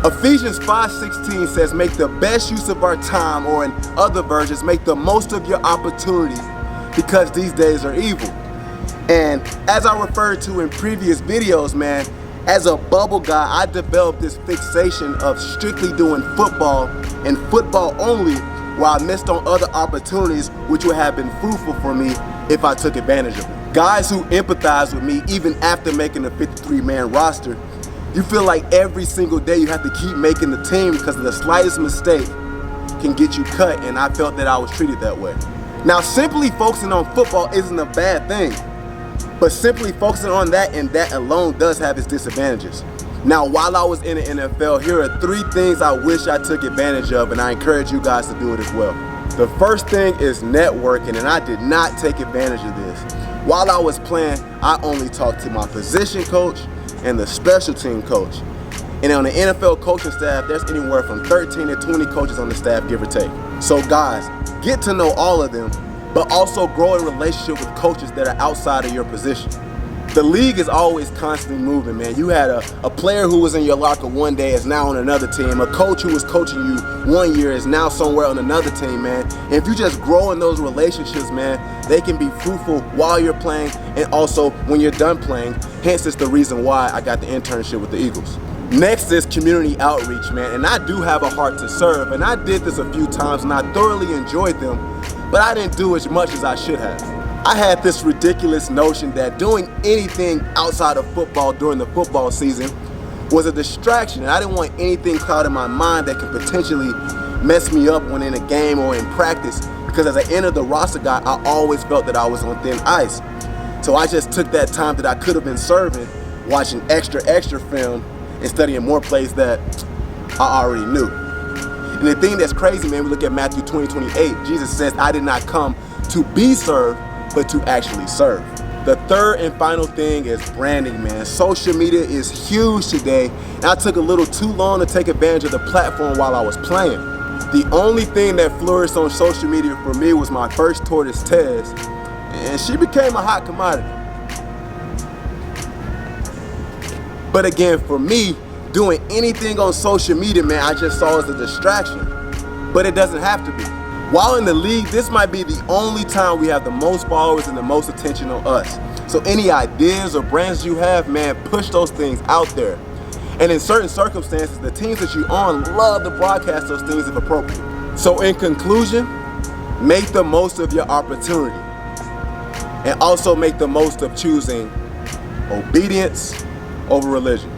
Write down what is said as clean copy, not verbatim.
Ephesians 5:16 says, make the best use of our time, or in other versions, make the most of your opportunity because these days are evil. And as I referred to in previous videos, man, as a bubble guy, I developed this fixation of strictly doing football and football only, while I missed on other opportunities which would have been fruitful for me if I took advantage of them. Guys who empathize with me even after making a 53-man roster, you feel like every single day you have to keep making the team because the slightest mistake can get you cut, and I felt that I was treated that way. Now, simply focusing on football isn't a bad thing, but simply focusing on that and that alone does have its disadvantages. Now, while I was in the NFL, here are 3 things I wish I took advantage of, and I encourage you guys to do it as well. The first thing is networking, and I did not take advantage of this. While I was playing, I only talked to my position coach and the special team coach. And on the NFL coaching staff, there's anywhere from 13 to 20 coaches on the staff, give or take. So guys, get to know all of them, but also grow a relationship with coaches that are outside of your position. The league is always constantly moving, man. You had a player who was in your locker one day is now on another team. A coach who was coaching you one year is now somewhere on another team, man. And if you just grow in those relationships, man, they can be fruitful while you're playing and also when you're done playing. Hence, it's the reason why I got the internship with the Eagles. Next is community outreach, man. And I do have a heart to serve. And I did this a few times and I thoroughly enjoyed them, but I didn't do as much as I should have. I had this ridiculous notion that doing anything outside of football during the football season was a distraction, and I didn't want anything clouding my mind that could potentially mess me up when in a game or in practice, because as I entered the roster guy, I always felt that I was on thin ice. So I just took that time that I could have been serving, watching extra film and studying more plays that I already knew. And the thing that's crazy, man, we look at Matthew 20:28, Jesus says, I did not come to be served, but to actually serve. The third and final thing is branding, man. Social media is huge today, and I took a little too long to take advantage of the platform while I was playing. The only thing that flourished on social media for me was my first tortoise, Tez, and she became a hot commodity. But again, for me, doing anything on social media, man, I just saw as a distraction, but it doesn't have to be. While in the league, this might be the only time we have the most followers and the most attention on us. So any ideas or brands you have, man, push those things out there. And in certain circumstances, the teams that you're on love to broadcast those things if appropriate. So in conclusion, make the most of your opportunity. And also make the most of choosing obedience over religion.